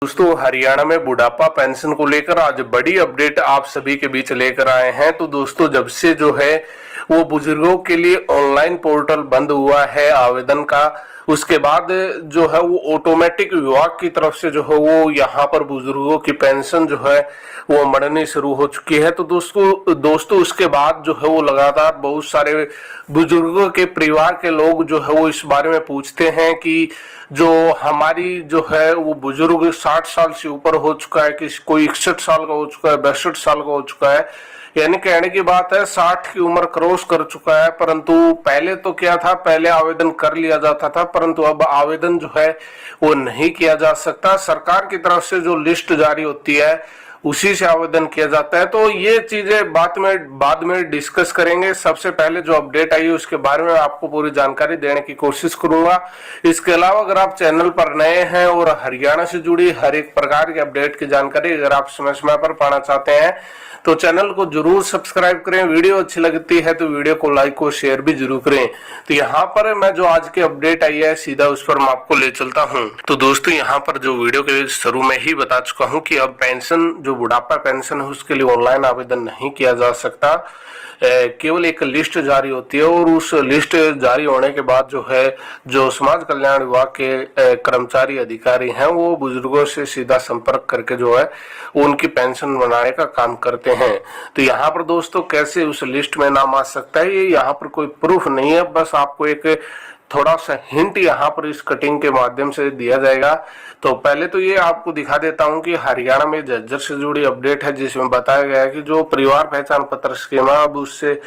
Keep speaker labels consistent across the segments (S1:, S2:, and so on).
S1: दोस्तों, हरियाणा में बुढ़ापा पेंशन को लेकर आज बड़ी अपडेट आप सभी के बीच लेकर आए हैं। तो दोस्तों, जब से जो है वो बुजुर्गों के लिए ऑनलाइन पोर्टल बंद हुआ है आवेदन का, उसके बाद जो है वो ऑटोमेटिक विभाग की तरफ से जो है वो यहाँ पर बुजुर्गों की पेंशन जो है वो बढ़नी शुरू हो चुकी है। तो दोस्तों उसके बाद जो है वो लगातार बहुत सारे बुजुर्गों के परिवार के लोग जो है वो इस बारे में पूछते हैं कि जो हमारी जो है वो बुजुर्ग 60 साल से ऊपर हो चुका है, कि कोई 61 साल का हो चुका है, 62 साल का हो चुका है, यानी कहने की बात है 60 की उम्र क्रॉस कर चुका है। परंतु पहले तो क्या था, पहले आवेदन कर लिया जाता था, परंतु अब आवेदन जो है वो नहीं किया जा सकता। सरकार की तरफ से जो लिस्ट जारी होती है उसी से आवेदन किया जाता है। तो ये चीजें बाद में डिस्कस करेंगे। सबसे पहले जो अपडेट आई है उसके बारे में आपको पूरी जानकारी देने की कोशिश करूंगा। इसके अलावा अगर आप चैनल पर नए हैं और हरियाणा से जुड़ी हर एक प्रकार की अपडेट की जानकारी अगर आप समय समय पर पाना चाहते हैं तो चैनल को जरूर सब्सक्राइब करें। वीडियो अच्छी लगती है तो वीडियो को लाइक और शेयर भी जरूर करें। तो यहाँ पर मैं जो आज की अपडेट आई है सीधा उस पर मैं आपको ले चलता हूँ। तो दोस्तों, यहाँ पर जो वीडियो के शुरू में ही बता चुका हूँ कि अब पेंशन जो बुढ़ापा पेंशन है उसके लिए ऑनलाइन आवेदन नहीं किया जा सकता। केवल एक लिस्ट जारी होती है और उस लिस्ट जारी होने के बाद जो है जो समाज कल्याण विभाग के कर्मचारी अधिकारी हैं वो बुजुर्गों से सीधा संपर्क करके जो है उनकी पेंशन बनाने का काम करते हैं। तो यहाँ पर दोस्तों कैसे उस लिस्ट में नाम आ सकता है, ये यहाँ पर कोई प्रूफ नहीं है, बस आपको एक थोड़ा सा हिंट यहाँ पर इस कटिंग के माध्यम से दिया जाएगा। तो पहले तो ये आपको दिखा देता हूँ कि हरियाणा में झज्जर से जुड़ी अपडेट है जिसमें बताया गया है कि जो परिवार पहचान पत्र स्कीम है अब उससे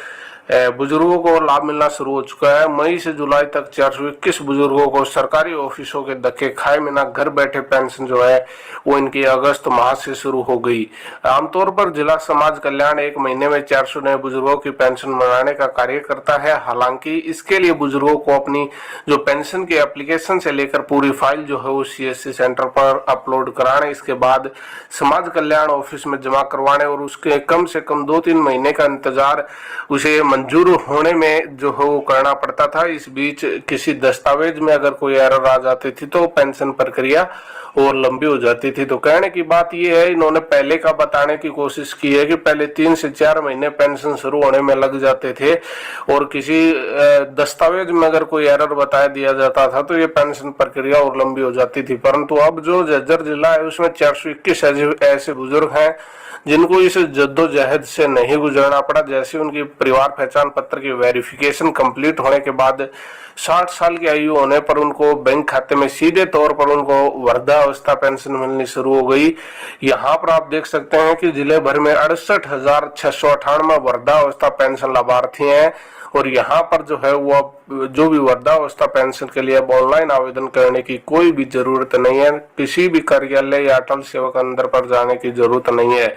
S1: बुजुर्गों को लाभ मिलना शुरू हो चुका है। मई से जुलाई तक 421 बुजुर्गों को सरकारी ऑफिसों के धक्के खाए बिना घर बैठे पेंशन जो है वो इनकी अगस्त माह से शुरू हो गई। आमतौर पर जिला समाज कल्याण एक महीने में 400 नए बुजुर्गों की पेंशन बनाने का कार्य करता है। हालांकि इसके लिए बुजुर्गों को अपनी जो पेंशन की एप्लीकेशन से लेकर पूरी फाइल जो है वो CSC सेंटर पर अपलोड कराने, इसके बाद समाज कल्याण ऑफिस में जमा करवाने और उसके कम से कम 2-3 महीने का इंतजार उसे मंजूर होने में जो है वो करना पड़ता था। इस बीच किसी दस्तावेज में अगर कोई एरर आ जाती थी तो पेंशन प्रक्रिया और लंबी हो जाती थी। तो कहने की बात यह है, इन्होंने पहले का बताने की कोशिश की है कि पहले 3 से 4 महीने पेंशन शुरू होने में लग जाते थे और किसी दस्तावेज में अगर कोई एरर बता दिया जाता था तो ये पेंशन प्रक्रिया और लंबी हो जाती थी। परंतु अब जो झज्जर जिला है उसमें 421 ऐसे बुजुर्ग हैं जिनको इस जद्दोजहद से नहीं गुजरना पड़ा। जैसे उनकी परिवार पहचान पत्र की वेरिफिकेशन कंप्लीट होने के बाद 60 साल की आयु होने पर उनको बैंक खाते में सीधे तौर पर उनको वृद्धावस्था पेंशन मिलनी शुरू हो गई। यहाँ पर आप देख सकते हैं कि जिले भर में 68,698 वृद्धावस्था पेंशन लाभार्थी हैं और यहाँ पर जो है वो अब जो भी वृद्धावस्था पेंशन के लिए अब ऑनलाइन आवेदन करने की कोई भी जरूरत नहीं है। किसी भी कार्यालय या अटल सेवा केंद्र पर जाने की जरूरत नहीं है।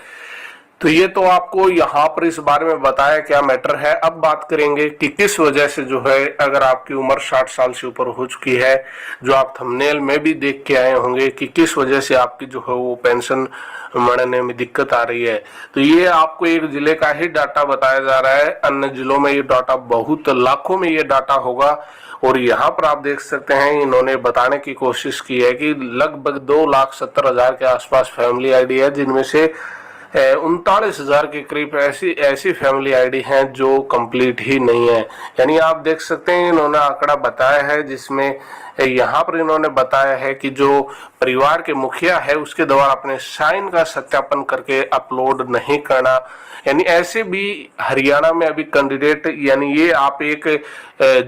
S1: तो ये तो आपको यहाँ पर इस बारे में बताया क्या मैटर है। अब बात करेंगे कि किस वजह से जो है अगर आपकी उम्र 60 साल से ऊपर हो चुकी है, जो आप थंबनेल में भी देख के आए होंगे कि किस वजह से आपकी जो है वो पेंशन बढ़ने में दिक्कत आ रही है। तो ये आपको एक जिले का ही डाटा बताया जा रहा है, अन्य जिलों में ये डाटा बहुत लाखों में ये डाटा होगा। और यहाँ पर आप देख सकते हैं इन्होंने बताने की कोशिश की है कि लगभग 2,70,000 के आसपास फैमिली आईडी है, जिनमें से 39,000 के करीब ऐसी फैमिली आईडी हैं जो कंप्लीट ही नहीं है। यानी आप देख सकते हैं इन्होंने आंकड़ा बताया है जिसमें यहाँ पर इन्होंने बताया है कि जो परिवार के मुखिया है उसके द्वारा अपने साइन का सत्यापन करके अपलोड नहीं करना। यानी ऐसे भी हरियाणा में अभी कैंडिडेट, यानी ये आप एक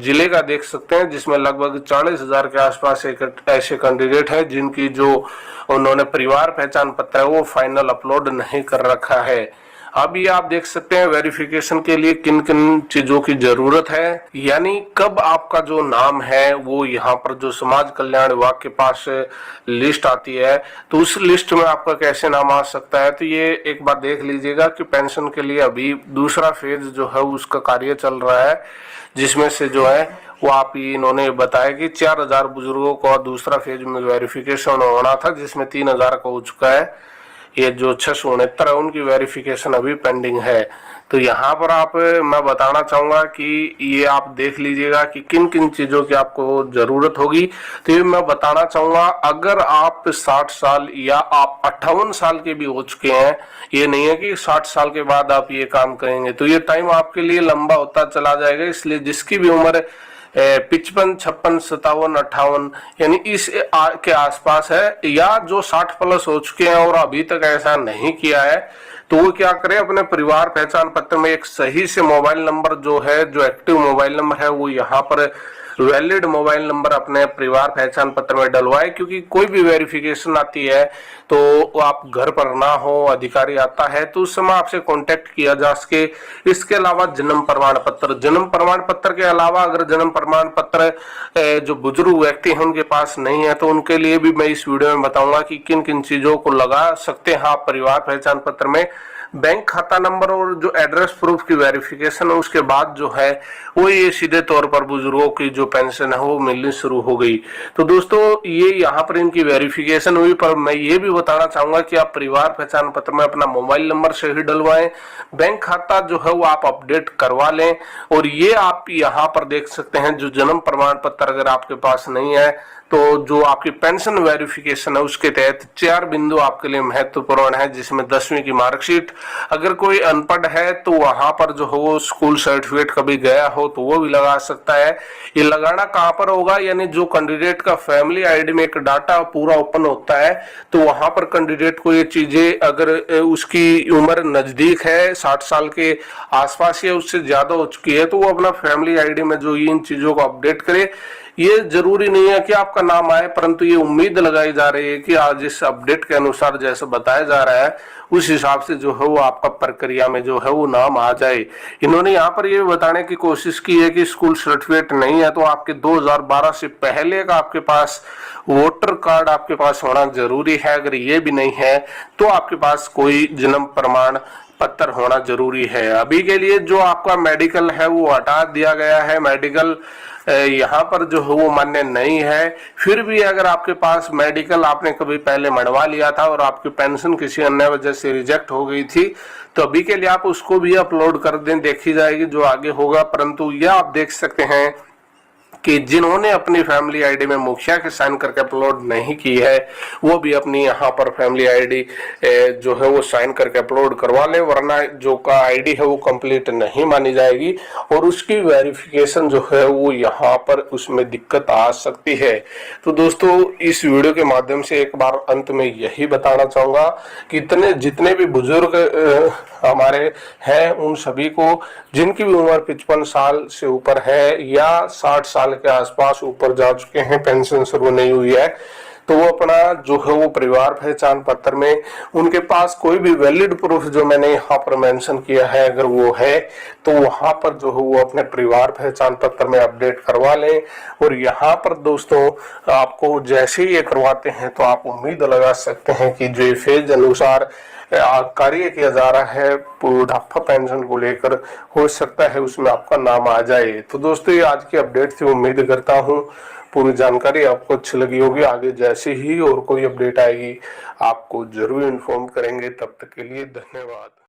S1: जिले का देख सकते हैं जिसमें लगभग 40,000 के आसपास एक ऐसे कैंडिडेट है जिनकी जो उन्होंने परिवार पहचान पत्र है वो फाइनल अपलोड नहीं कर रखा है। अब ये आप देख सकते हैं वेरिफिकेशन के लिए किन किन चीजों की जरूरत है, यानी कब आपका जो नाम है वो यहाँ पर जो समाज कल्याण विभाग के पास लिस्ट आती है तो उस लिस्ट में आपका कैसे नाम आ सकता है। तो ये एक बार देख लीजिएगा कि पेंशन के लिए अभी दूसरा फेज जो है उसका कार्य चल रहा है, जिसमें से जो है वो आप इन्होंने बताया कि 4,000 बुजुर्गों को दूसरा फेज में वेरिफिकेशन होना था जिसमें 3,000 का हो चुका है। ये जो 669 है उनकी वेरिफिकेशन अभी पेंडिंग है। तो यहाँ पर आप मैं बताना चाहूंगा कि ये आप देख लीजिएगा कि किन किन चीजों की आपको जरूरत होगी। तो ये मैं बताना चाहूंगा, अगर आप 60 साल या आप 58 साल के भी हो चुके हैं, ये नहीं है कि 60 साल के बाद आप ये काम करेंगे, तो ये टाइम आपके लिए लंबा होता चला जाएगा। इसलिए जिसकी भी उम्र 55, 56, 57, 58 यानी इस के आसपास है, या जो 60 प्लस हो चुके हैं और अभी तक ऐसा नहीं किया है, तो वो क्या करें, अपने परिवार पहचान पत्र में एक सही से मोबाइल नंबर जो है, जो एक्टिव मोबाइल नंबर है, वो यहाँ पर वैलिड मोबाइल नंबर अपने परिवार पहचान पत्र में डलवाए। क्योंकि कोई भी वेरिफिकेशन आती है तो आप घर पर ना हो, अधिकारी आता है तो उस समय आपसे कांटेक्ट किया जा सके। इसके अलावा जन्म प्रमाण पत्र के अलावा अगर जन्म प्रमाण पत्र जो बुजुर्ग व्यक्ति हैं उनके पास नहीं है, तो उनके लिए भी मैं इस वीडियो में बताऊंगा कि किन किन चीजों को लगा सकते हैं आप परिवार पहचान पत्र में। बैंक खाता नंबर और जो एड्रेस प्रूफ की वेरिफिकेशन है, उसके बाद जो है वो ये सीधे तौर पर बुजुर्गों की जो पेंशन है वो मिलनी शुरू हो गई। तो दोस्तों ये यहाँ पर इनकी वेरिफिकेशन हुई, पर मैं ये भी बताना चाहूंगा कि आप परिवार पहचान पत्र में अपना मोबाइल नंबर से ही डलवाएं, बैंक खाता जो है वो आप अपडेट करवा लें। और ये आप यहाँ पर देख सकते हैं, जो जन्म प्रमाण पत्र अगर आपके पास नहीं है तो जो आपकी पेंशन वेरिफिकेशन है उसके तहत 4 बिंदु आपके लिए महत्वपूर्ण है, जिसमें 10वीं की मार्कशीट, अगर कोई अनपढ़ है तो वहां पर जो हो स्कूल सर्टिफिकेट कभी गया हो तो वो भी लगा सकता है। ये लगाना कहाँ पर होगा, यानी जो कैंडिडेट का फैमिली आईडी में एक डाटा पूरा ओपन होता है, तो वहां पर कैंडिडेट को ये चीजें, अगर उसकी उम्र नजदीक है 60 साल के आसपास या उससे ज्यादा हो चुकी है, तो वो अपना फैमिली आईडी में जो इन चीजों को अपडेट करे। ये जरूरी नहीं है कि आपका नाम आए, परंतु ये उम्मीद लगाई जा रही है कि आज इस अपडेट के अनुसार जैसे बताया जा रहा है उस हिसाब से जो है वो आपका प्रक्रिया में जो है वो नाम आ जाए। इन्होंने यहाँ पर ये बताने की कोशिश की है कि स्कूल सर्टिफिकेट नहीं है तो आपके 2012 से पहले का आपके पास वोटर कार्ड आपके पास होना जरूरी है। अगर ये भी नहीं है तो आपके पास कोई जन्म प्रमाण पत्र होना जरूरी है। अभी के लिए जो आपका मेडिकल है वो हटा दिया गया है, मेडिकल यहाँ पर जो है वो मान्य नहीं है। फिर भी अगर आपके पास मेडिकल आपने कभी पहले मरवा लिया था और आपकी पेंशन किसी अन्य वजह से रिजेक्ट हो गई थी, तो अभी के लिए आप उसको भी अपलोड कर दें, देखी जाएगी जो आगे होगा। परंतु यह आप देख सकते हैं कि जिन्होंने अपनी फैमिली आईडी में मुखिया के साइन करके अपलोड नहीं की है, वो भी अपनी यहाँ पर फैमिली आईडी जो है वो साइन करके अपलोड करवा लें, वरना जो का आईडी है वो कंप्लीट नहीं मानी जाएगी और उसकी वेरिफिकेशन जो है वो यहाँ पर उसमें दिक्कत आ सकती है। तो दोस्तों इस वीडियो के माध्यम से एक बार अंत में यही बताना चाहूंगा कि जितने भी बुजुर्ग हमारे हैं उन सभी को, जिनकी भी उम्र 55 साल से ऊपर है या 60 साल के आसपास ऊपर जा चुके हैं, पेंशन शुरू नहीं हुई है, तो वो अपना जो है वो परिवार पहचान पत्र में उनके पास कोई भी वैलिड प्रूफ जो मैंने यहाँ पर मेंशन किया है अगर वो है, तो वहां पर जो है वो अपने परिवार पहचान पत्र में अपडेट करवा लें। और यहाँ पर दोस्तों आपको जैसे ही ये करवाते हैं तो आप उम्मीद लगा सकते हैं कि जो फेज अनुसार कार्य किया जा रहा है बुढ़ापा पेंशन को लेकर, हो सकता है उसमें आपका नाम आ जाए। तो दोस्तों ये आज की अपडेट थी, उम्मीद करता हूँ पूरी जानकारी आपको अच्छी लगी होगी। आगे जैसे ही और कोई अपडेट आएगी आपको जरूर इन्फॉर्म करेंगे। तब तक के लिए धन्यवाद।